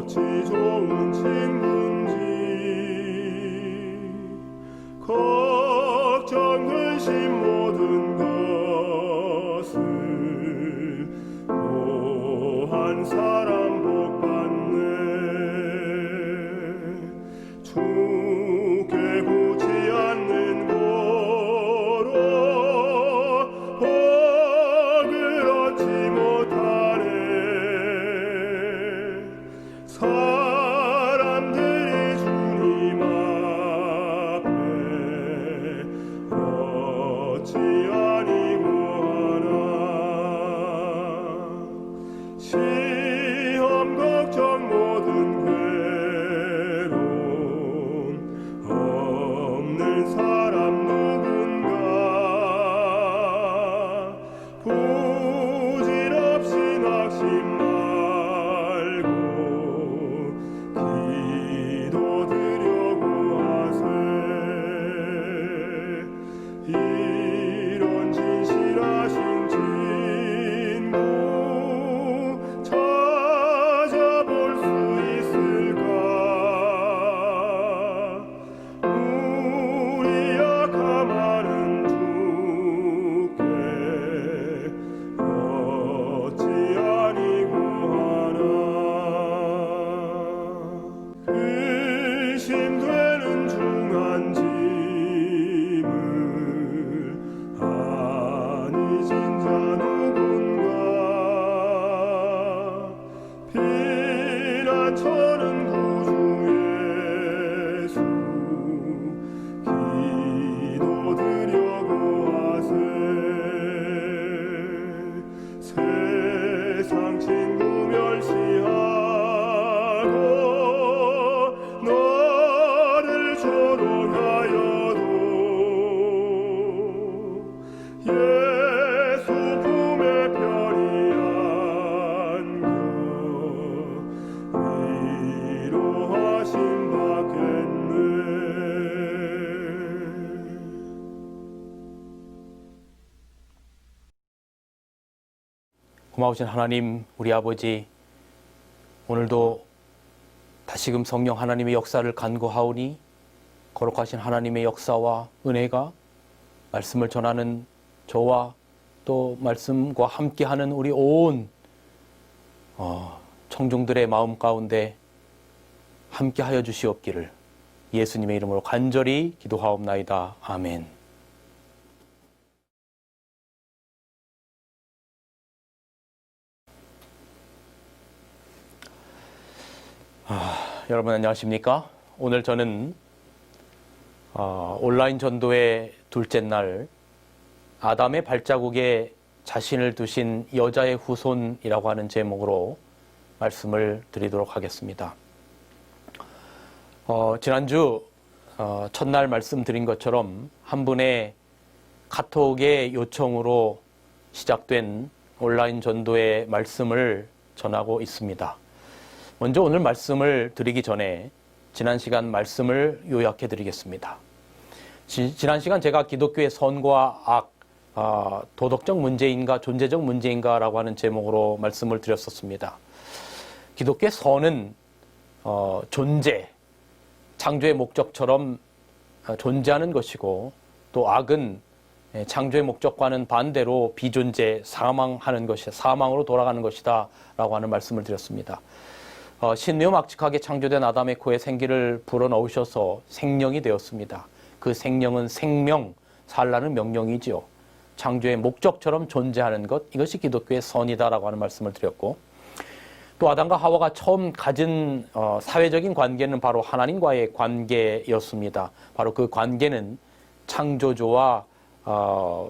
어찌 좋은 친구인지 걱정 근심 모든 것을 고한 사람 복 받네. 주께 보지 않는 고로 복을 얻지 못하네. 사람들이 주님 앞에 어찌 아니고 하나. 시험 걱정 모든 괴로움 없는 사람 누군가. 부질없이 낙심 말고 기도드려고 하세. 이런 진실하신 친구 찾아볼 수 있을까. 우리 약함하는 주께 어찌 아니고 하나. 근심되는 중한 짐을 아니 진자 누군가. 피난처는 구주 예수 기도드려고 하세. 세상 친구 멸시하고 너를 조롱하여도 예수 품에 편히 안겨 위로하심 받겠네. 고마우신 하나님, 우리 아버지, 오늘도 다시금 성령 하나님의 역사를 간구하오니 거룩하신 하나님의 역사와 은혜가 말씀을 전하는 저와 또 말씀과 함께하는 우리 온 청중들의 마음 가운데 함께하여 주시옵기를 예수님의 이름으로 간절히 기도하옵나이다. 아멘. 여러분 안녕하십니까? 오늘 저는 온라인 전도의 둘째 날 아담의 발자국에 자신을 두신 여자의 후손이라고 하는 제목으로 말씀을 드리도록 하겠습니다. 지난주 첫날 말씀드린 것처럼 한 분의 카톡의 요청으로 시작된 온라인 전도의 말씀을 전하고 있습니다. 먼저 오늘 말씀을 드리기 전에 지난 시간 말씀을 요약해 드리겠습니다. 지난 시간 제가 기독교의 선과 악, 도덕적 문제인가 존재적 문제인가 라고 하는 제목으로 말씀을 드렸었습니다. 기독교의 선은 존재, 창조의 목적처럼 존재하는 것이고, 또 악은 창조의 목적과는 반대로 비존재, 사망하는 것이다, 사망으로 돌아가는 것이다 라고 하는 말씀을 드렸습니다. 신묘막측하게 창조된 아담의 코에 생기를 불어넣으셔서 생명이 되었습니다. 그 생명은 생명, 살라는 명령이지요. 창조의 목적처럼 존재하는 것, 이것이 기독교의 선이다라고 하는 말씀을 드렸고, 또 아담과 하와가 처음 가진 사회적인 관계는 바로 하나님과의 관계였습니다. 바로 그 관계는 창조주와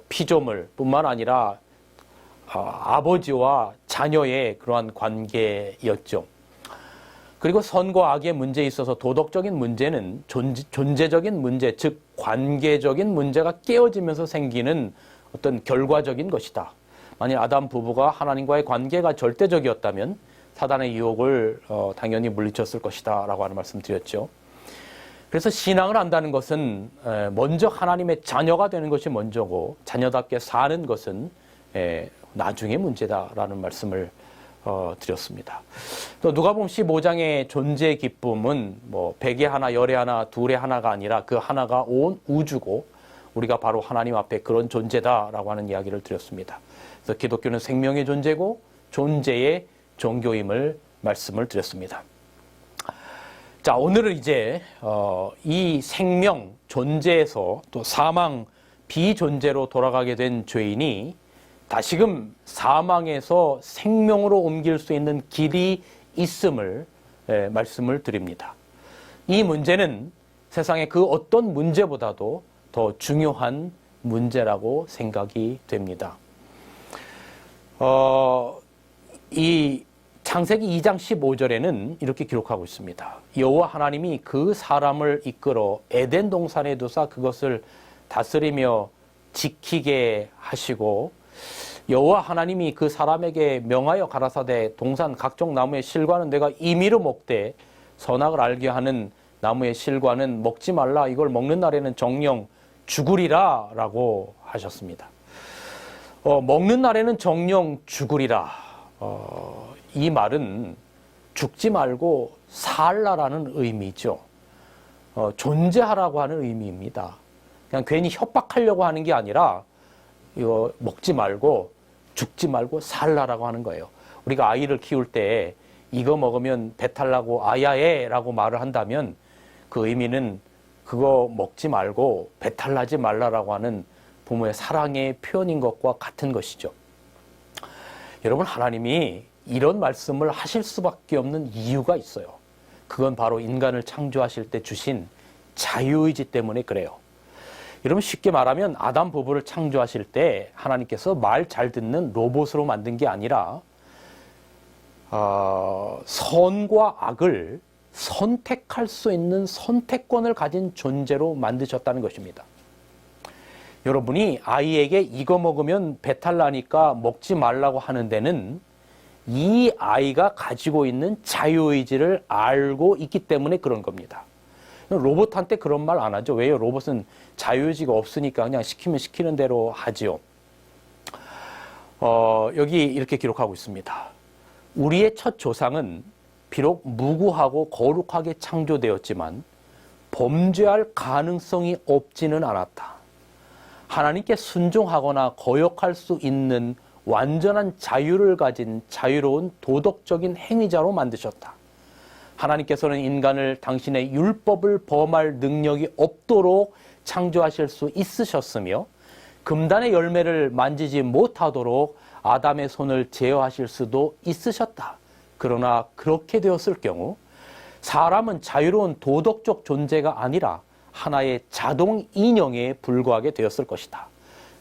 피조물 뿐만 아니라 아버지와 자녀의 그러한 관계였죠. 그리고 선과 악의 문제에 있어서 도덕적인 문제는 존재적인 문제, 즉 관계적인 문제가 깨어지면서 생기는 어떤 결과적인 것이다. 만일 아담 부부가 하나님과의 관계가 절대적이었다면 사단의 유혹을 당연히 물리쳤을 것이다 라고 하는 말씀 드렸죠. 그래서 신앙을 한다는 것은 먼저 하나님의 자녀가 되는 것이 먼저고, 자녀답게 사는 것은 나중의 문제다라는 말씀을 드렸습니다. 또 누가복음 15장의 존재 기쁨은 뭐 100에 하나, 10에 하나, 2에 하나가 아니라 그 하나가 온 우주고 우리가 바로 하나님 앞에 그런 존재다라고 하는 이야기를 드렸습니다. 그래서 기독교는 생명의 존재고 존재의 종교임을 말씀을 드렸습니다. 자, 오늘은 이제 이 생명 존재에서 또 사망 비존재로 돌아가게 된 죄인이 다시금 사망에서 생명으로 옮길 수 있는 길이 있음을 말씀을 드립니다. 이 문제는 세상의 그 어떤 문제보다도 더 중요한 문제라고 생각이 됩니다. 이 창세기 2장 15절에는 이렇게 기록하고 있습니다. 여호와 하나님이 그 사람을 이끌어 에덴 동산에 두사 그것을 다스리며 지키게 하시고 여호와 하나님이 그 사람에게 명하여 가라사대 동산 각종 나무의 실과는 내가 임의로 먹되 선악을 알게 하는 나무의 실과는 먹지 말라. 이걸 먹는 날에는 정령 죽으리라 라고 하셨습니다. 먹는 날에는 정령 죽으리라. 이 말은 죽지 말고 살라라는 의미죠. 존재하라고 하는 의미입니다. 그냥 괜히 협박하려고 하는 게 아니라 이거 먹지 말고 죽지 말고 살라라고 하는 거예요. 우리가 아이를 키울 때 이거 먹으면 배탈 나고 아야해 라고 말을 한다면 그 의미는 그거 먹지 말고 배탈 나지 말라라고 하는 부모의 사랑의 표현인 것과 같은 것이죠. 여러분, 하나님이 이런 말씀을 하실 수밖에 없는 이유가 있어요. 그건 바로 인간을 창조하실 때 주신 자유의지 때문에 그래요. 여러분, 쉽게 말하면 아담 부부를 창조하실 때 하나님께서 말 잘 듣는 로봇으로 만든 게 아니라 선과 악을 선택할 수 있는 선택권을 가진 존재로 만드셨다는 것입니다. 여러분이 아이에게 이거 먹으면 배탈 나니까 먹지 말라고 하는 데는 이 아이가 가지고 있는 자유의지를 알고 있기 때문에 그런 겁니다. 로봇한테 그런 말 안 하죠. 왜요? 로봇은 자유의지가 없으니까 그냥 시키면 시키는 대로 하지요. 여기 이렇게 기록하고 있습니다. 우리의 첫 조상은 비록 무구하고 거룩하게 창조되었지만 범죄할 가능성이 없지는 않았다. 하나님께 순종하거나 거역할 수 있는 완전한 자유를 가진 자유로운 도덕적인 행위자로 만드셨다. 하나님께서는 인간을 당신의 율법을 범할 능력이 없도록 창조하실 수 있으셨으며 금단의 열매를 만지지 못하도록 아담의 손을 제어하실 수도 있으셨다. 그러나 그렇게 되었을 경우 사람은 자유로운 도덕적 존재가 아니라 하나의 자동 인형에 불과하게 되었을 것이다.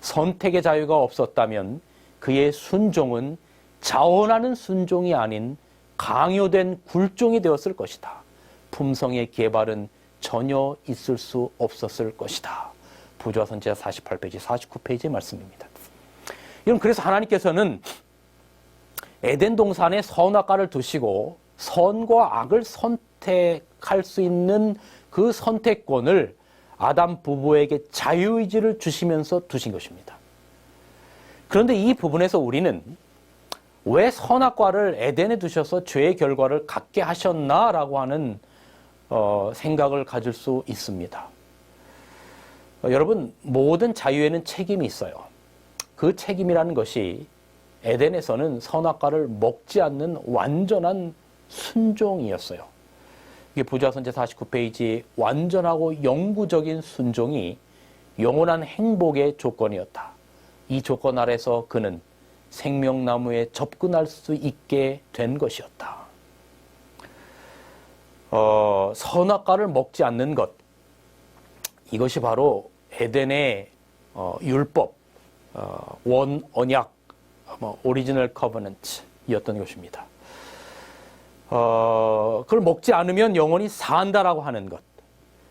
선택의 자유가 없었다면 그의 순종은 자원하는 순종이 아닌 강요된 굴종이 되었을 것이다. 품성의 개발은 전혀 있을 수 없었을 것이다. 부조화 선지자 48페이지, 49페이지의 말씀입니다. 여러분, 그래서 하나님께서는 에덴 동산에 선악과를 두시고 선과 악을 선택할 수 있는 그 선택권을 아담 부부에게 자유의지를 주시면서 두신 것입니다. 그런데 이 부분에서 우리는 왜 선악과를 에덴에 두셔서 죄의 결과를 갖게 하셨나라고 하는 생각을 가질 수 있습니다. 여러분, 모든 자유에는 책임이 있어요. 그 책임이라는 것이 에덴에서는 선악과를 먹지 않는 완전한 순종이었어요. 이게 부조화 선지자 49페이지, 완전하고 영구적인 순종이 영원한 행복의 조건이었다. 이 조건 아래서 그는 생명나무에 접근할 수 있게 된 것이었다. 선악과를 먹지 않는 것, 이것이 바로 에덴의 율법, 원 언약, 오리지널 커버넌트였던 것입니다. 그걸 먹지 않으면 영원히 산다라고 하는 것,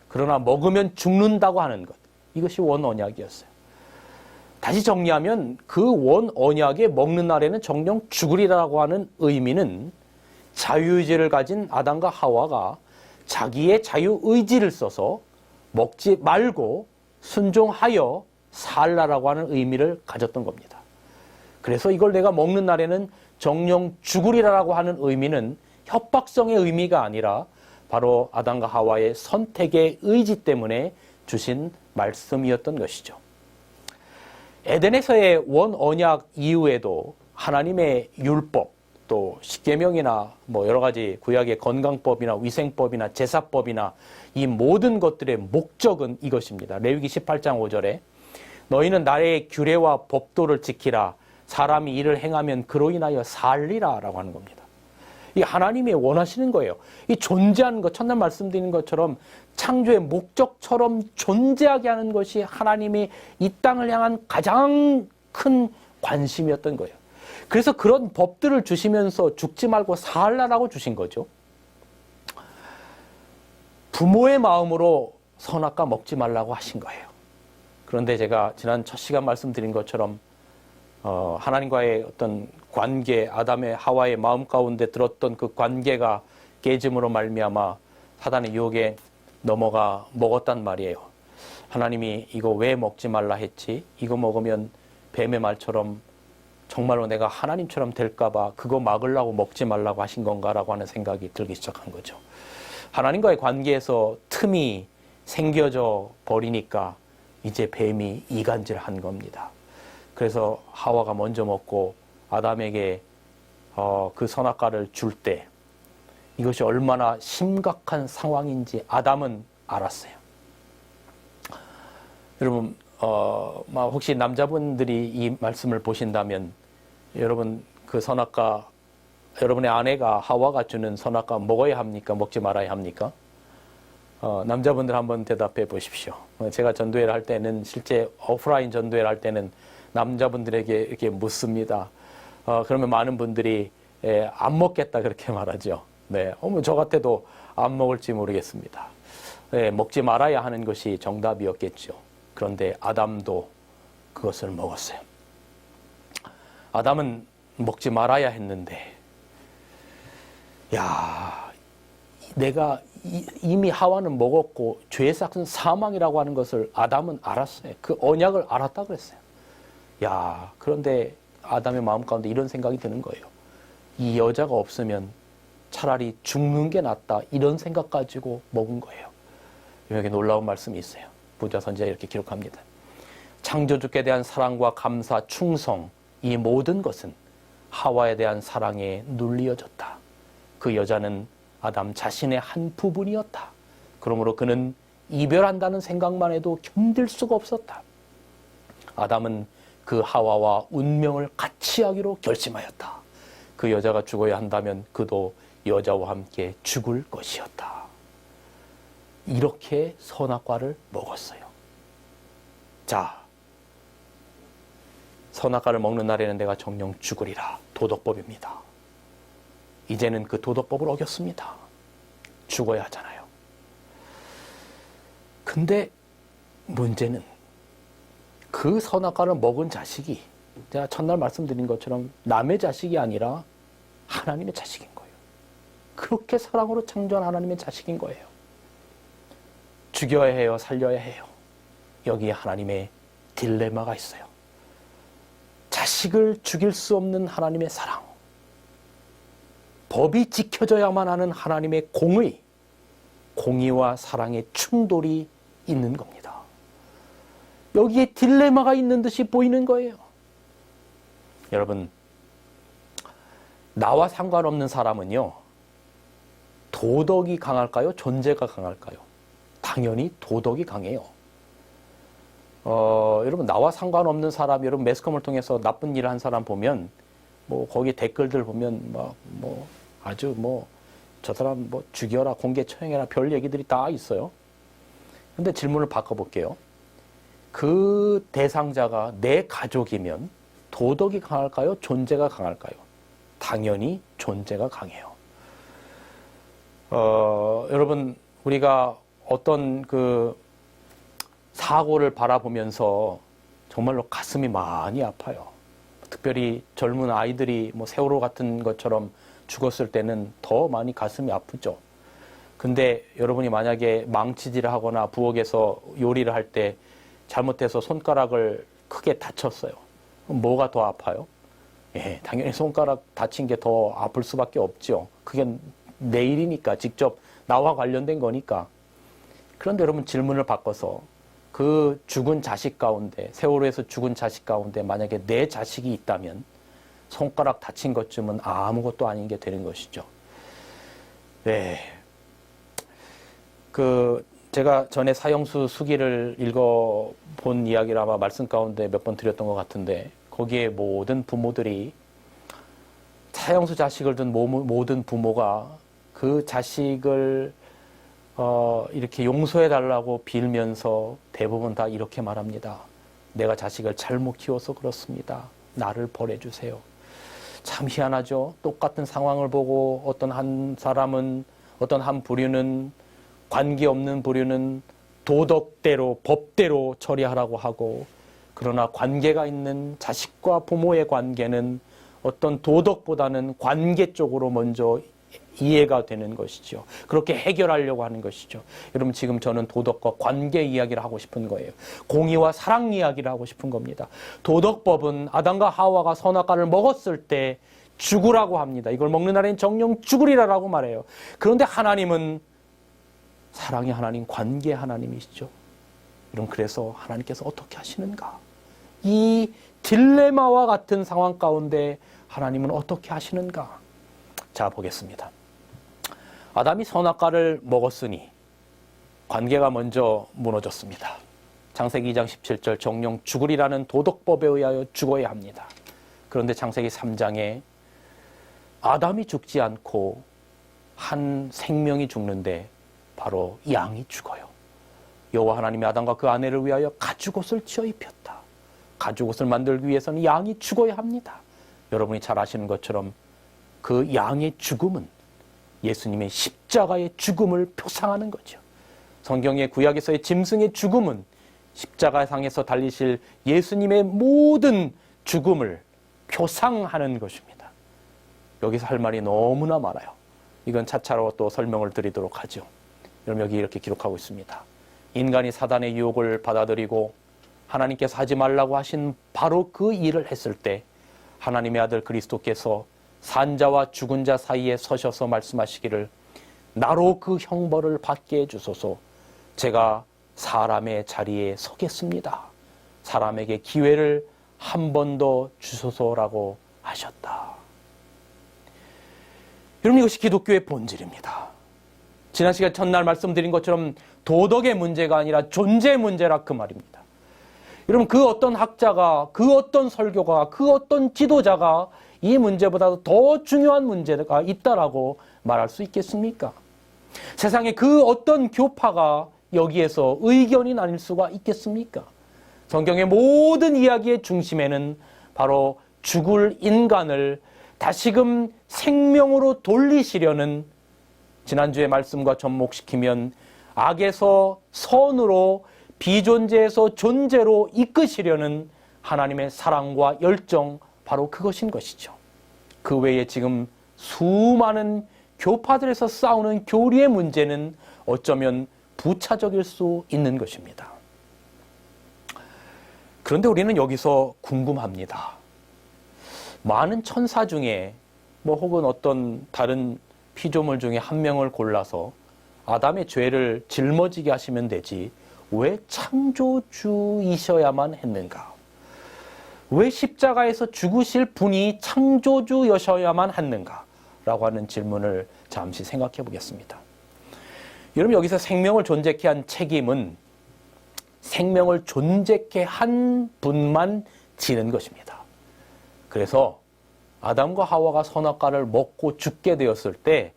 그러나 먹으면 죽는다고 하는 것, 이것이 원 언약이었어요. 다시 정리하면 그 원 언약에 먹는 날에는 정령 죽으리라고 하는 의미는 자유의지를 가진 아담과 하와가 자기의 자유의지를 써서 먹지 말고 순종하여 살라라고 하는 의미를 가졌던 겁니다. 그래서 이걸 내가 먹는 날에는 정령 죽으리라라고 하는 의미는 협박성의 의미가 아니라 바로 아담과 하와의 선택의 의지 때문에 주신 말씀이었던 것이죠. 에덴에서의 원언약 이후에도 하나님의 율법, 또 십계명이나 뭐 여러 가지 구약의 건강법이나 위생법이나 제사법이나 이 모든 것들의 목적은 이것입니다. 레위기 18장 5절에 너희는 나의 규례와 법도를 지키라. 사람이 이를 행하면 그로 인하여 살리라 라고 하는 겁니다. 이 하나님이 원하시는 거예요. 이 존재하는 것, 첫날 말씀드린 것처럼 창조의 목적처럼 존재하게 하는 것이 하나님이 이 땅을 향한 가장 큰 관심이었던 거예요. 그래서 그런 법들을 주시면서 죽지 말고 살라라고 주신 거죠. 부모의 마음으로 선악과 먹지 말라고 하신 거예요. 그런데 제가 지난 첫 시간 말씀드린 것처럼 하나님과의 어떤 관계, 아담의 하와의 마음 가운데 들었던 그 관계가 깨짐으로 말미암아 사단의 유혹에 넘어가 먹었단 말이에요. 하나님이 이거 왜 먹지 말라 했지? 이거 먹으면 뱀의 말처럼 정말로 내가 하나님처럼 될까봐 그거 막으려고 먹지 말라고 하신 건가라고 하는 생각이 들기 시작한 거죠. 하나님과의 관계에서 틈이 생겨져 버리니까 이제 뱀이 이간질한 겁니다. 그래서 하와가 먼저 먹고 아담에게 그 선악과를 줄 때 이것이 얼마나 심각한 상황인지 아담은 알았어요. 여러분 혹시 남자분들이 이 말씀을 보신다면 여러분 그 선악과 여러분의 아내가 하와가 주는 선악과 먹어야 합니까? 먹지 말아야 합니까? 남자분들 한번 대답해 보십시오. 제가 전도회를 할 때는 실제 오프라인 전도회를 할 때는 남자분들에게 이렇게 묻습니다. 그러면 많은 분들이 안 먹겠다 그렇게 말하죠. 네, 저 같아도 안 먹을지 모르겠습니다. 네, 먹지 말아야 하는 것이 정답이었겠죠. 그런데 아담도 그것을 먹었어요. 아담은 먹지 말아야 했는데, 야, 내가 이미 하와는 먹었고 죄의 삭은 사망이라고 하는 것을 아담은 알았어요. 그 언약을 알았다 그랬어요. 야, 그런데 아담의 마음 가운데 이런 생각이 드는 거예요. 이 여자가 없으면 차라리 죽는 게 낫다. 이런 생각 가지고 먹은 거예요. 여기 놀라운 말씀이 있어요. 부자 선지자가 이렇게 기록합니다. 창조주께 대한 사랑과 감사, 충성, 이 모든 것은 하와에 대한 사랑에 눌리어졌다. 그 여자는 아담 자신의 한 부분이었다. 그러므로 그는 이별한다는 생각만 해도 견딜 수가 없었다. 아담은 그 하와와 운명을 같이 하기로 결심하였다. 그 여자가 죽어야 한다면 그도 여자와 함께 죽을 것이었다. 이렇게 선악과를 먹었어요. 자, 선악과를 먹는 날에는 내가 정령 죽으리라. 도덕법입니다. 이제는 그 도덕법을 어겼습니다. 죽어야 하잖아요. 근데 문제는 그 선악과를 먹은 자식이 제가 첫날 말씀드린 것처럼 남의 자식이 아니라 하나님의 자식인 거예요. 그렇게 사랑으로 창조한 하나님의 자식인 거예요. 죽여야 해요? 살려야 해요? 여기에 하나님의 딜레마가 있어요. 자식을 죽일 수 없는 하나님의 사랑, 법이 지켜져야만 하는 하나님의 공의, 공의와 사랑의 충돌이 있는 겁니다. 여기에 딜레마가 있는 듯이 보이는 거예요. 여러분, 나와 상관없는 사람은요, 도덕이 강할까요? 존재가 강할까요? 당연히 도덕이 강해요. 여러분, 나와 상관없는 사람, 여러분 매스컴을 통해서 나쁜 일을 한 사람 보면, 거기 댓글들 보면, 아주 저 사람 죽여라, 공개 처형해라, 별 얘기들이 다 있어요. 근데 질문을 바꿔볼게요. 그 대상자가 내 가족이면 도덕이 강할까요? 존재가 강할까요? 당연히 존재가 강해요. 여러분, 우리가 어떤 그 사고를 바라보면서 정말로 가슴이 많이 아파요. 특별히 젊은 아이들이 세월호 같은 것처럼 죽었을 때는 더 많이 가슴이 아프죠. 근데 여러분이 만약에 망치질을 하거나 부엌에서 요리를 할 때 잘못해서 손가락을 크게 다쳤어요. 뭐가 더 아파요? 예, 당연히 손가락 다친 게 더 아플 수밖에 없죠. 그게 내 일이니까, 직접 나와 관련된 거니까. 그런데 여러분, 질문을 바꿔서 그 죽은 자식 가운데, 세월호에서 죽은 자식 가운데 만약에 내 자식이 있다면 손가락 다친 것쯤은 아무것도 아닌 게 되는 것이죠. 네. 제가 전에 사형수 수기를 읽어본 이야기를 아마 말씀 가운데 몇 번 드렸던 것 같은데, 거기에 모든 부모들이, 사형수 자식을 둔 모든 부모가 그 자식을 이렇게 용서해달라고 빌면서 대부분 다 이렇게 말합니다. 내가 자식을 잘못 키워서 그렇습니다. 나를 벌해주세요. 참 희한하죠. 똑같은 상황을 보고 어떤 한 사람은, 어떤 한 부류는, 관계없는 부류는 도덕대로, 법대로 처리하라고 하고, 그러나 관계가 있는 자식과 부모의 관계는 어떤 도덕보다는 관계 쪽으로 먼저 이해가 되는 것이죠. 그렇게 해결하려고 하는 것이죠. 여러분, 지금 저는 도덕과 관계 이야기를 하고 싶은 거예요. 공의와 사랑 이야기를 하고 싶은 겁니다. 도덕법은 아담과 하와가 선악과를 먹었을 때 죽으라고 합니다. 이걸 먹는 날엔 정령 죽으리라라고 말해요. 그런데 하나님은 사랑의 하나님, 관계 하나님이시죠. 여러분, 그래서 하나님께서 어떻게 하시는가? 이 딜레마와 같은 상황 가운데 하나님은 어떻게 하시는가? 자, 보겠습니다. 아담이 선악과를 먹었으니 관계가 먼저 무너졌습니다. 창세기 2장 17절, 정령 죽으리라는 도덕법에 의하여 죽어야 합니다. 그런데 창세기 3장에 아담이 죽지 않고 한 생명이 죽는데 바로 양이 죽어요. 여호와 하나님이 아담과 그 아내를 위하여 가죽옷을 지어 입혔다. 가죽옷을 만들기 위해서는 양이 죽어야 합니다. 여러분이 잘 아시는 것처럼 그 양의 죽음은 예수님의 십자가의 죽음을 표상하는 거죠. 성경의 구약에서의 짐승의 죽음은 십자가상에서 달리실 예수님의 모든 죽음을 표상하는 것입니다. 여기서 할 말이 너무나 많아요. 이건 차차로 또 설명을 드리도록 하죠. 여러분, 여기 이렇게 기록하고 있습니다. 인간이 사단의 유혹을 받아들이고 하나님께서 하지 말라고 하신 바로 그 일을 했을 때 하나님의 아들 그리스도께서 산자와 죽은 자 사이에 서셔서 말씀하시기를, 나로 그 형벌을 받게 해주소서. 제가 사람의 자리에 서겠습니다. 사람에게 기회를 한 번 더 주소서라고 하셨다. 여러분, 이것이 기독교의 본질입니다. 지난 시간 첫날 말씀드린 것처럼 도덕의 문제가 아니라 존재 문제라 그 말입니다. 여러분, 그 어떤 학자가, 그 어떤 설교가, 그 어떤 지도자가 이 문제보다도 더 중요한 문제가 있다라고 말할 수 있겠습니까? 세상에 그 어떤 교파가 여기에서 의견이 나뉠 수가 있겠습니까? 성경의 모든 이야기의 중심에는 바로 죽을 인간을 다시금 생명으로 돌리시려는, 지난주의 말씀과 접목시키면 악에서 선으로, 비존재에서 존재로 이끄시려는 하나님의 사랑과 열정, 바로 그것인 것이죠. 그 외에 지금 수많은 교파들에서 싸우는 교리의 문제는 어쩌면 부차적일 수 있는 것입니다. 그런데 우리는 여기서 궁금합니다. 많은 천사 중에 혹은 어떤 다른 피조물 중에 한 명을 골라서 아담의 죄를 짊어지게 하시면 되지 왜 창조주이셔야만 했는가? 왜 십자가에서 죽으실 분이 창조주여셔야만 했는가? 라고 하는 질문을 잠시 생각해 보겠습니다. 여러분, 여기서 생명을 존재케 한 책임은 생명을 존재케 한 분만 지는 것입니다. 그래서 아담과 하와가 선악과를 먹고 죽게 되었을 때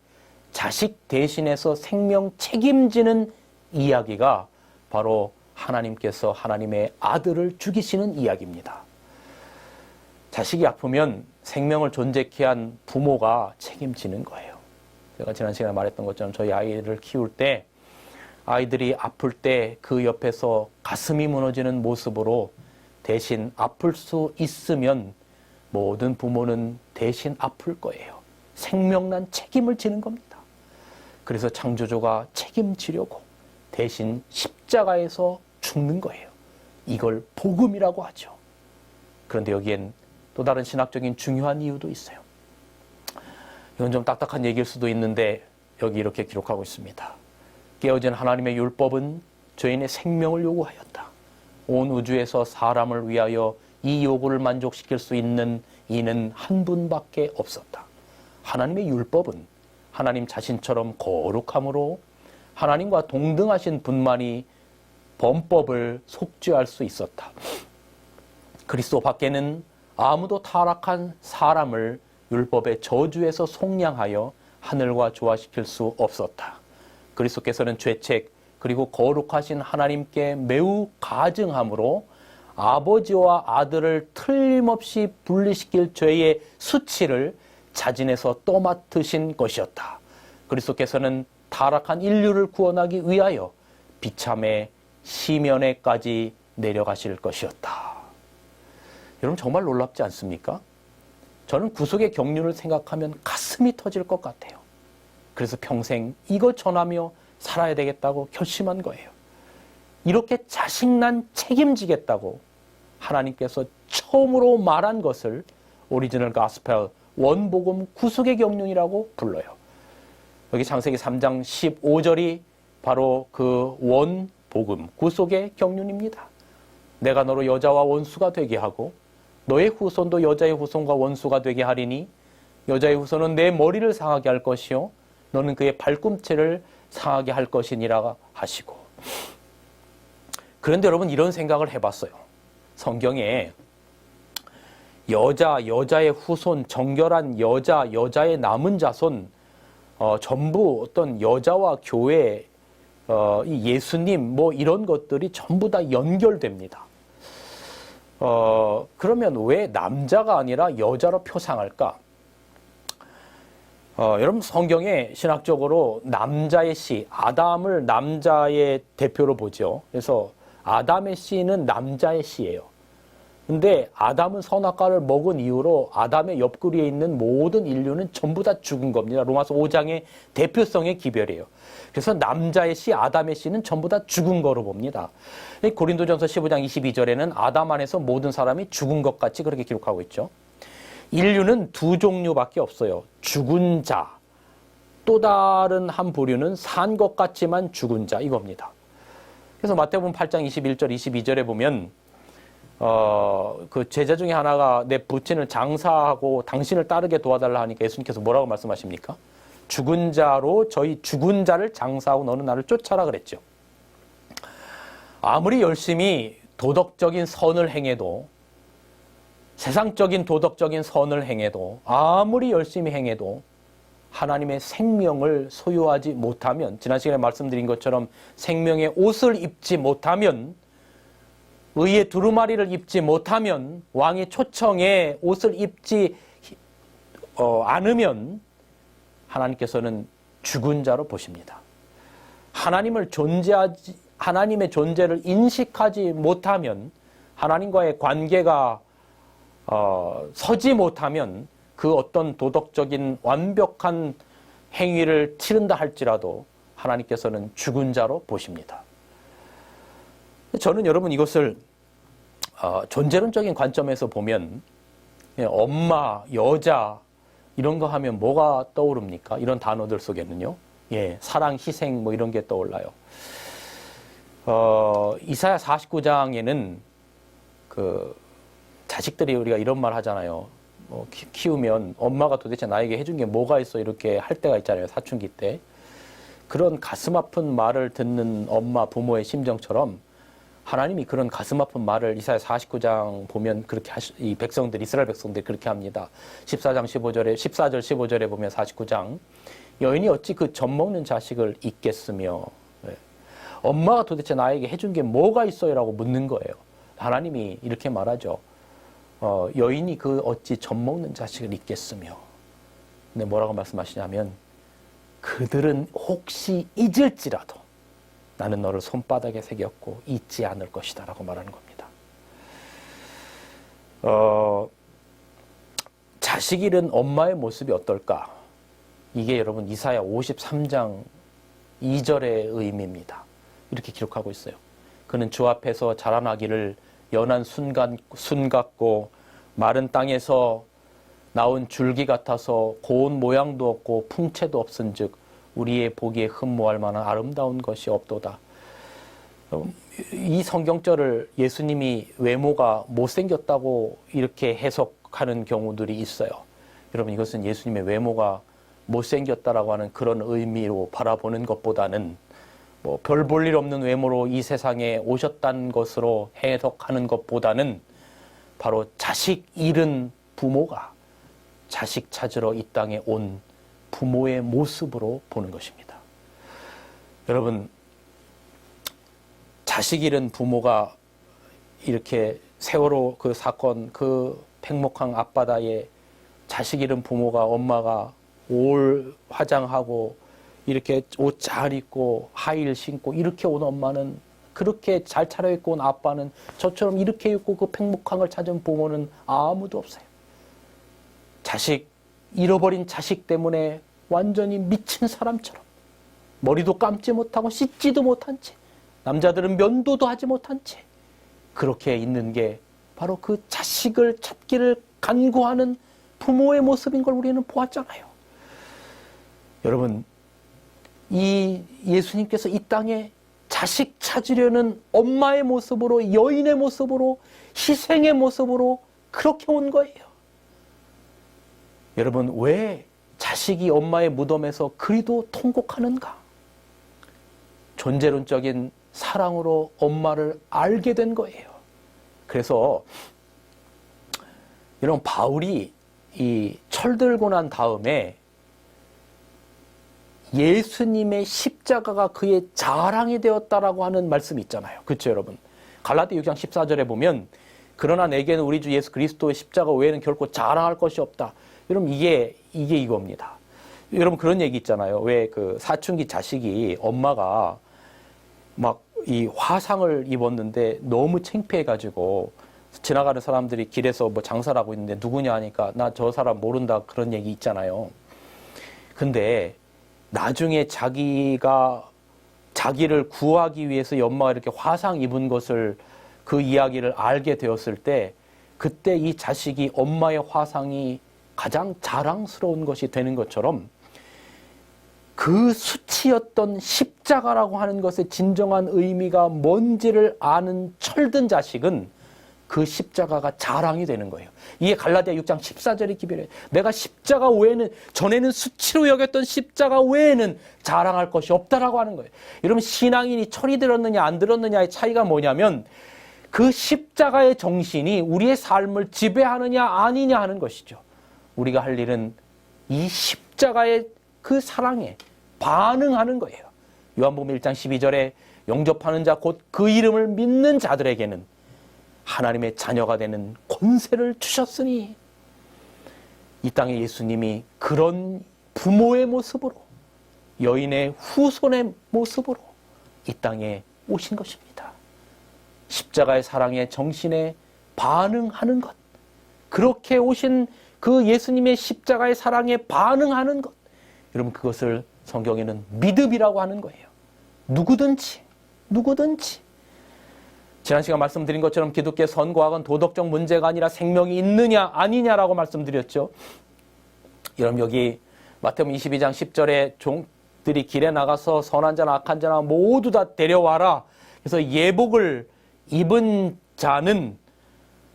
자식 대신해서 생명 책임지는 이야기가 바로 하나님께서 하나님의 아들을 죽이시는 이야기입니다. 자식이 아프면 생명을 존재케 한 부모가 책임지는 거예요. 제가 지난 시간에 말했던 것처럼 저희 아이를 키울 때 아이들이 아플 때 그 옆에서 가슴이 무너지는 모습으로 대신 아플 수 있으면 모든 부모는 대신 아플 거예요. 생명난 책임을 지는 겁니다. 그래서 창조주가 책임지려고 대신 십자가에서 죽는 거예요. 이걸 복음이라고 하죠. 그런데 여기엔 또 다른 신학적인 중요한 이유도 있어요. 이건 좀 딱딱한 얘기일 수도 있는데 여기 이렇게 기록하고 있습니다. 깨어진 하나님의 율법은 죄인의 생명을 요구하였다. 온 우주에서 사람을 위하여 이 요구를 만족시킬 수 있는 이는 한 분밖에 없었다. 하나님의 율법은 하나님 자신처럼 거룩함으로 하나님과 동등하신 분만이 범법을 속죄할 수 있었다. 그리스도 밖에는 아무도 타락한 사람을 율법의 저주에서 속량하여 하늘과 조화시킬 수 없었다. 그리스도께서는 죄책 그리고 거룩하신 하나님께 매우 가증함으로 아버지와 아들을 틀림없이 분리시킬 죄의 수치를 자진해서 떠맡으신 것이었다. 그리스도께서는 타락한 인류를 구원하기 위하여 비참의 시면에까지 내려가실 것이었다. 여러분 정말 놀랍지 않습니까? 저는 구속의 경륜을 생각하면 가슴이 터질 것 같아요. 그래서 평생 이거 전하며 살아야 되겠다고 결심한 거예요. 이렇게 자식난 책임지겠다고 하나님께서 처음으로 말한 것을 오리지널 가스펠 원복음 구속의 경륜이라고 불러요. 여기 창세기 3장 15절이 바로 그 원복음 구속의 경륜입니다. 내가 너로 여자와 원수가 되게 하고 너의 후손도 여자의 후손과 원수가 되게 하리니 여자의 후손은 내 머리를 상하게 할 것이요 너는 그의 발꿈치를 상하게 할 것이니라 하시고. 그런데 여러분 이런 생각을 해봤어요. 성경에 여자의 후손, 정결한 여자의 남은 자손, 전부 어떤 여자와 교회, 이 예수님 뭐 이런 것들이 전부 다 연결됩니다. 그러면 왜 남자가 아니라 여자로 표상할까? 여러분 성경에 신학적으로 남자의 씨, 아담을 남자의 대표로 보죠. 그래서 아담의 씨는 남자의 씨예요. 근데 아담은 선악과를 먹은 이후로 아담의 옆구리에 있는 모든 인류는 전부 다 죽은 겁니다. 로마서 5장의 대표성의 기별이에요. 그래서 남자의 씨, 아담의 씨는 전부 다 죽은 거로 봅니다. 고린도전서 15장 22절에는 아담 안에서 모든 사람이 죽은 것 같이 그렇게 기록하고 있죠. 인류는 두 종류밖에 없어요. 죽은 자, 또 다른 한 부류는 산 것 같지만 죽은 자, 이겁니다. 그래서 마태복음 8장 21절, 22절에 보면 그 제자 중에 하나가 내 부친을 장사하고 당신을 따르게 도와달라 하니까 예수님께서 뭐라고 말씀하십니까? 죽은 자로 저희 죽은 자를 장사하고 너는 나를 쫓아라 그랬죠. 아무리 열심히 도덕적인 선을 행해도 세상적인 도덕적인 선을 행해도 아무리 열심히 행해도 하나님의 생명을 소유하지 못하면 지난 시간에 말씀드린 것처럼 생명의 옷을 입지 못하면 의의 두루마리를 입지 못하면 왕의 초청에 옷을 입지 않으면 하나님께서는 죽은 자로 보십니다. 하나님의 존재를 인식하지 못하면 하나님과의 관계가 서지 못하면 그 어떤 도덕적인 완벽한 행위를 치른다 할지라도 하나님께서는 죽은 자로 보십니다. 저는 여러분 이것을 존재론적인 관점에서 보면 엄마, 여자 이런 거 하면 뭐가 떠오릅니까? 이런 단어들 속에는요. 사랑, 희생 뭐 이런 게 떠올라요. 이사야 49장에는 그 자식들이 우리가 이런 말 하잖아요. 키우면 엄마가 도대체 나에게 해준 게 뭐가 있어 이렇게 할 때가 있잖아요. 사춘기 때. 그런 가슴 아픈 말을 듣는 엄마, 부모의 심정처럼 하나님이 그런 가슴 아픈 말을 이사야 49장 보면 그렇게 이 백성들, 이스라엘 백성들이 그렇게 합니다. 14절 15절에 보면 49장 여인이 어찌 그 젖먹는 자식을 잊겠으며 엄마가 도대체 나에게 해준 게 뭐가 있어요? 라고 묻는 거예요. 하나님이 이렇게 말하죠. 여인이 그 어찌 젖먹는 자식을 잊겠으며. 근데 뭐라고 말씀하시냐면 그들은 혹시 잊을지라도 나는 너를 손바닥에 새겼고 잊지 않을 것이다 라고 말하는 겁니다. 자식 잃은 엄마의 모습이 어떨까? 이게 여러분 이사야 53장 2절의 의미입니다. 이렇게 기록하고 있어요. 그는 주 앞에서 자라나기를 연한 순 같고 마른 땅에서 나온 줄기 같아서 고운 모양도 없고 풍채도 없은즉 우리의 보기에 흠모할 만한 아름다운 것이 없도다. 이 성경절을 예수님이 외모가 못생겼다고 이렇게 해석하는 경우들이 있어요. 여러분, 이것은 예수님의 외모가 못생겼다라고 하는 그런 의미로 바라보는 것보다는 뭐 별 볼 일 없는 외모로 이 세상에 오셨다는 것으로 해석하는 것보다는 바로 자식 잃은 부모가 자식 찾으러 이 땅에 온 부모의 모습으로 보는 것입니다. 여러분, 자식 잃은 부모가 이렇게 세월호 그 사건, 그 팽목항 앞바다에 자식 잃은 부모가, 엄마가 올 화장하고 이렇게 옷 잘 입고 하이힐 신고 이렇게 온 엄마는, 그렇게 잘 차려입고 온 아빠는, 저처럼 이렇게 입고 그 팽목항을 찾은 부모는 아무도 없어요. 자식, 잃어버린 자식 때문에 완전히 미친 사람처럼 머리도 감지 못하고 씻지도 못한 채, 남자들은 면도도 하지 못한 채 그렇게 있는 게 바로 그 자식을 찾기를 간구하는 부모의 모습인 걸 우리는 보았잖아요. 여러분, 이 예수님께서 이 땅에 자식 찾으려는 엄마의 모습으로, 여인의 모습으로, 희생의 모습으로 그렇게 온 거예요. 여러분, 왜 자식이 엄마의 무덤에서 그리도 통곡하는가? 존재론적인 사랑으로 엄마를 알게 된 거예요. 그래서 여러분, 바울이 이 철들고 난 다음에 예수님의 십자가가 그의 자랑이 되었다라고 하는 말씀이 있잖아요. 그렇죠, 여러분? 갈라디 6장 14절에 보면 그러나 내게는 우리 주 예수 그리스도의 십자가 외에는 결코 자랑할 것이 없다. 여러분, 이게 이겁니다. 여러분, 그런 얘기 있잖아요. 왜 그 사춘기 자식이 엄마가 막 이 화상을 입었는데 너무 창피해가지고 지나가는 사람들이 길에서 뭐 장사를 하고 있는데 누구냐 하니까 나 저 사람 모른다, 그런 얘기 있잖아요. 근데 나중에 자기를 구하기 위해서 엄마가 이렇게 화상 입은 것을, 그 이야기를 알게 되었을 때 그때 이 자식이 엄마의 화상이 가장 자랑스러운 것이 되는 것처럼 그 수치였던 십자가라고 하는 것의 진정한 의미가 뭔지를 아는 철든 자식은 그 십자가가 자랑이 되는 거예요. 이게 갈라디아 6장 14절의 기별이에요. 내가 십자가 외에는, 전에는 수치로 여겼던 십자가 외에는 자랑할 것이 없다라고 하는 거예요. 여러분, 신앙인이 철이 들었느냐 안 들었느냐의 차이가 뭐냐면 그 십자가의 정신이 우리의 삶을 지배하느냐 아니냐 하는 것이죠. 우리가 할 일은 이 십자가의 그 사랑에 반응하는 거예요. 요한복음 1장 12절에 영접하는 자 곧 그 이름을 믿는 자들에게는 하나님의 자녀가 되는 권세를 주셨으니, 이 땅에 예수님이 그런 부모의 모습으로, 여인의 후손의 모습으로 이 땅에 오신 것입니다. 십자가의 사랑의 정신에 반응하는 것, 그렇게 오신 그 예수님의 십자가의 사랑에 반응하는 것, 여러분, 그것을 성경에는 믿음이라고 하는 거예요. 누구든지 지난 시간 말씀드린 것처럼 기독교의 선과학은 도덕적 문제가 아니라 생명이 있느냐 아니냐라고 말씀드렸죠. 여러분, 여기 마태복음 22장 10절에 종들이 길에 나가서 선한 자나 악한 자나 모두 다 데려와라. 그래서 예복을 입은 자는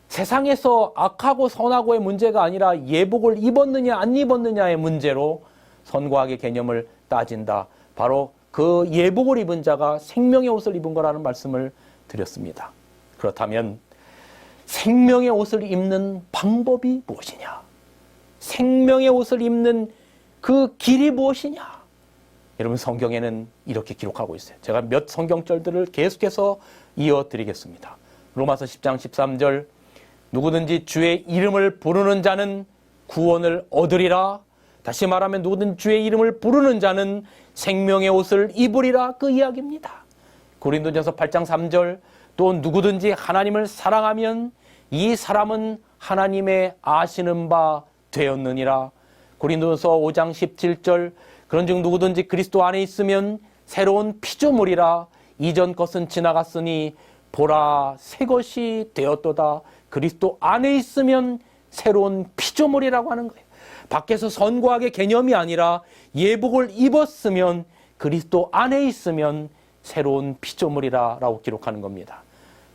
세상에서 악하고 선하고의 문제가 아니라 예복을 입었느냐 안 입었느냐의 문제로 선과학의 개념을 따진다. 바로 그 예복을 입은 자가 생명의 옷을 입은 거라는 말씀을 드렸습니다. 그렇다면 생명의 옷을 입는 방법이 무엇이냐? 생명의 옷을 입는 그 길이 무엇이냐? 여러분, 성경에는 이렇게 기록하고 있어요. 제가 몇 성경절들을 계속해서 이어드리겠습니다. 로마서 10장 13절, 누구든지 주의 이름을 부르는 자는 구원을 얻으리라. 다시 말하면 누구든 주의 이름을 부르는 자는 생명의 옷을 입으리라, 그 이야기입니다. 고린도전서 8장 3절, 또 누구든지 하나님을 사랑하면 이 사람은 하나님의 아시는 바 되었느니라. 고린도전서 5장 17절, 그런즉 누구든지 그리스도 안에 있으면 새로운 피조물이라. 이전 것은 지나갔으니 보라 새 것이 되었도다. 그리스도 안에 있으면 새로운 피조물이라고 하는 거예요. 밖에서 선과악의 개념이 아니라 예복을 입었으면, 그리스도 안에 있으면 새로운 피조물이라고 기록하는 겁니다.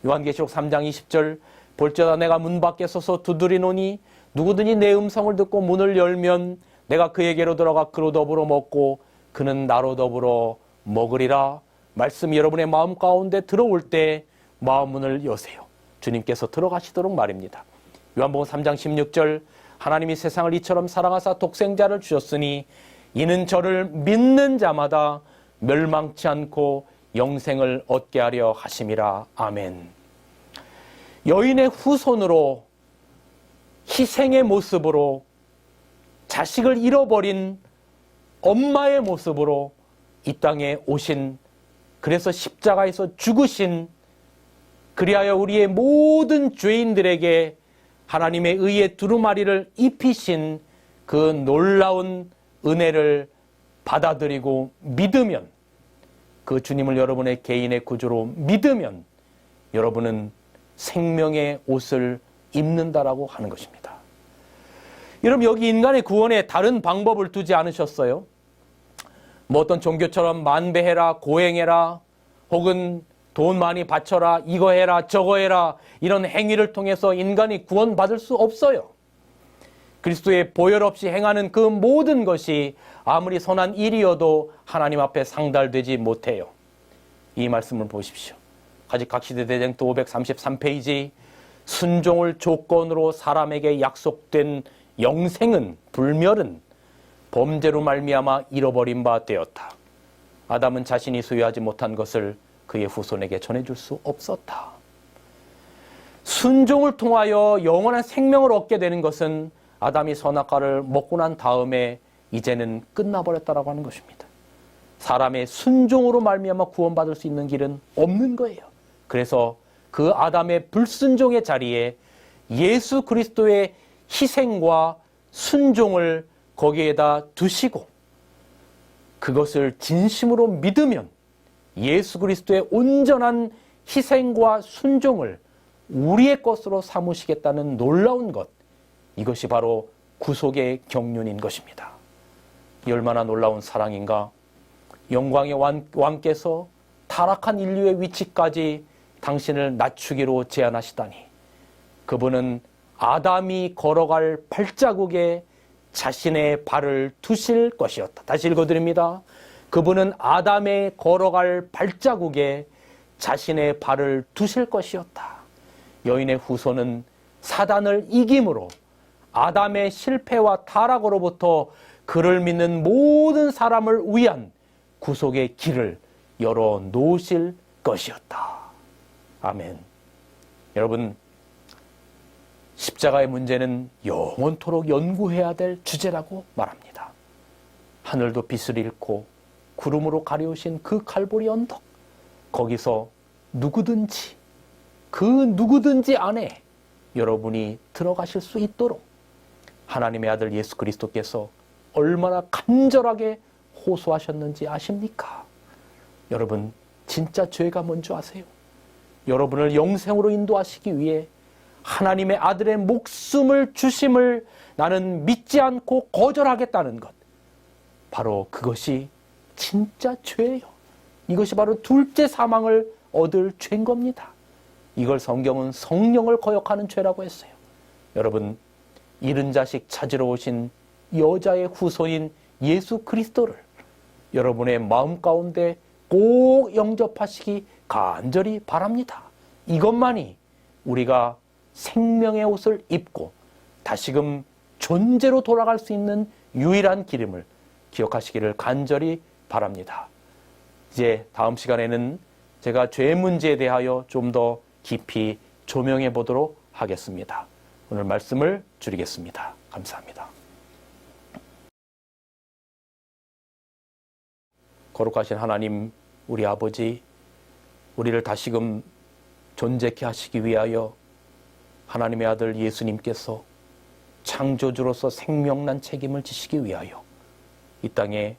요한계시록 3장 20절, 볼지어다 내가 문 밖에 서서 두드리노니 누구든지 내 음성을 듣고 문을 열면 내가 그에게로 들어가 그로 더불어 먹고 그는 나로 더불어 먹으리라. 말씀이 여러분의 마음 가운데 들어올 때 마음 문을 여세요. 주님께서 들어가시도록 말입니다. 요한복음 3장 16절, 하나님이 세상을 이처럼 사랑하사 독생자를 주셨으니 이는 저를 믿는 자마다 멸망치 않고 영생을 얻게 하려 하심이라. 아멘. 여인의 후손으로 희생의 모습으로, 자식을 잃어버린 엄마의 모습으로 이 땅에 오신, 그래서 십자가에서 죽으신, 그리하여 우리의 모든 죄인들에게 하나님의 의의 두루마리를 입히신 그 놀라운 은혜를 받아들이고 믿으면, 그 주님을 여러분의 개인의 구주로 믿으면 여러분은 생명의 옷을 입는다라고 하는 것입니다. 여러분, 여기 인간의 구원에 다른 방법을 두지 않으셨어요? 뭐 어떤 종교처럼 만배해라, 고행해라, 혹은 돈 많이 바쳐라, 이거 해라, 저거 해라, 이런 행위를 통해서 인간이 구원받을 수 없어요. 그리스도의 보혈 없이 행하는 그 모든 것이 아무리 선한 일이어도 하나님 앞에 상달되지 못해요. 이 말씀을 보십시오. 아직 각시대대쟁도 533페이지, 순종을 조건으로 사람에게 약속된 영생은, 불멸은 범죄로 말미암아 잃어버린 바 되었다. 아담은 자신이 소유하지 못한 것을 그의 후손에게 전해줄 수 없었다. 순종을 통하여 영원한 생명을 얻게 되는 것은 아담이 선악과를 먹고 난 다음에 이제는 끝나버렸다라고 하는 것입니다. 사람의 순종으로 말미암아 구원받을 수 있는 길은 없는 거예요. 그래서 그 아담의 불순종의 자리에 예수 그리스도의 희생과 순종을 거기에다 두시고 그것을 진심으로 믿으면 예수 그리스도의 온전한 희생과 순종을 우리의 것으로 삼으시겠다는 놀라운 것, 이것이 바로 구속의 경륜인 것입니다. 이 얼마나 놀라운 사랑인가. 영광의 왕께서 타락한 인류의 위치까지 당신을 낮추기로 제안하시다니, 그분은 아담이 걸어갈 발자국에 자신의 발을 두실 것이었다. 다시 읽어드립니다. 그분은 아담의 걸어갈 발자국에 자신의 발을 두실 것이었다. 여인의 후손은 사단을 이김으로 아담의 실패와 타락으로부터 그를 믿는 모든 사람을 위한 구속의 길을 열어 놓으실 것이었다. 아멘. 여러분, 십자가의 문제는 영원토록 연구해야 될 주제라고 말합니다. 하늘도 빛을 잃고 구름으로 가려우신 그 칼보리 언덕, 거기서 누구든지, 그 누구든지 안에 여러분이 들어가실 수 있도록 하나님의 아들 예수 그리스도께서 얼마나 간절하게 호소하셨는지 아십니까? 여러분, 진짜 죄가 뭔지 아세요? 여러분을 영생으로 인도하시기 위해 하나님의 아들의 목숨을 주심을 나는 믿지 않고 거절하겠다는 것, 바로 그것이 진짜 죄예요. 이것이 바로 둘째 사망을 얻을 죄인 겁니다. 이걸 성경은 성령을 거역하는 죄라고 했어요. 여러분, 잃은 자식 찾으러 오신 여자의 후손인 예수 그리스도를 여러분의 마음 가운데 꼭 영접하시기 간절히 바랍니다. 이것만이 우리가 생명의 옷을 입고 다시금 존재로 돌아갈 수 있는 유일한 길임을 기억하시기를 간절히 바랍니다. 이제 다음 시간에는 제가 죄 문제에 대하여 좀 더 깊이 조명해 보도록 하겠습니다. 오늘 말씀을 줄이겠습니다. 감사합니다. 거룩하신 하나님, 우리 아버지, 우리를 다시금 존재케 하시기 위하여 하나님의 아들 예수님께서 창조주로서 생명난 책임을 지시기 위하여 이 땅에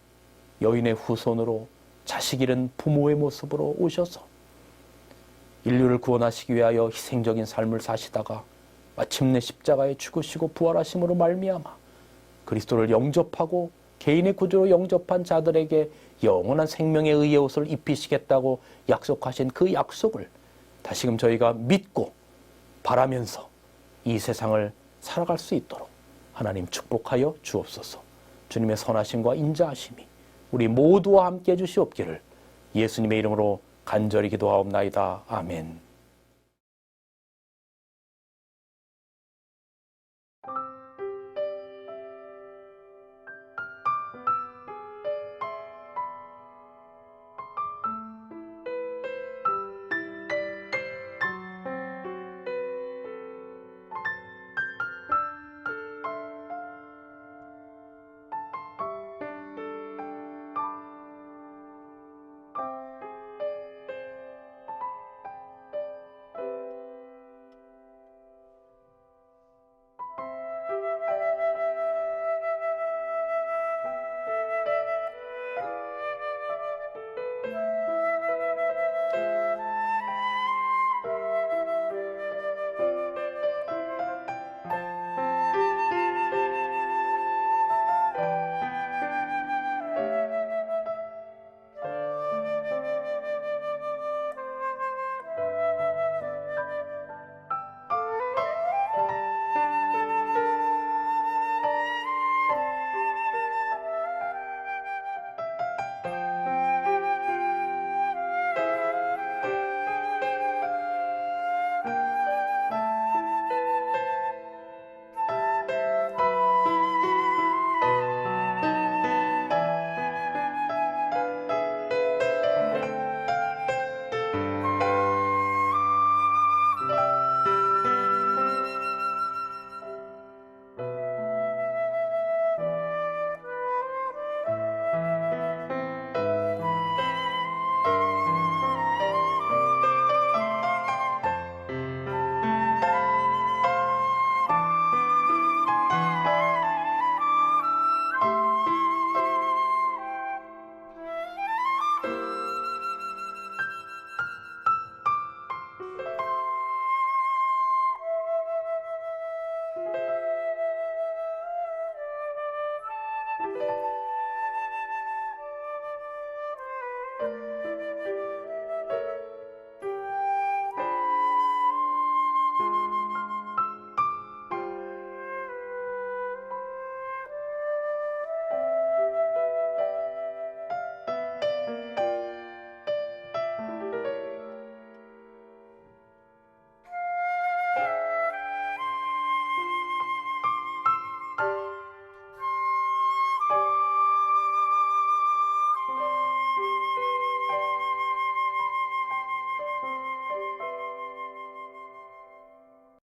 여인의 후손으로 자식 잃은 부모의 모습으로 오셔서 인류를 구원하시기 위하여 희생적인 삶을 사시다가 마침내 십자가에 죽으시고 부활하심으로 말미암아 그리스도를 영접하고 개인의 구주로 영접한 자들에게 영원한 생명의 의의 옷을 입히시겠다고 약속하신 그 약속을 다시금 저희가 믿고 바라면서 이 세상을 살아갈 수 있도록 하나님 축복하여 주옵소서. 주님의 선하심과 인자하심이 우리 모두와 함께 해주시옵기를 예수님의 이름으로 간절히 기도하옵나이다. 아멘.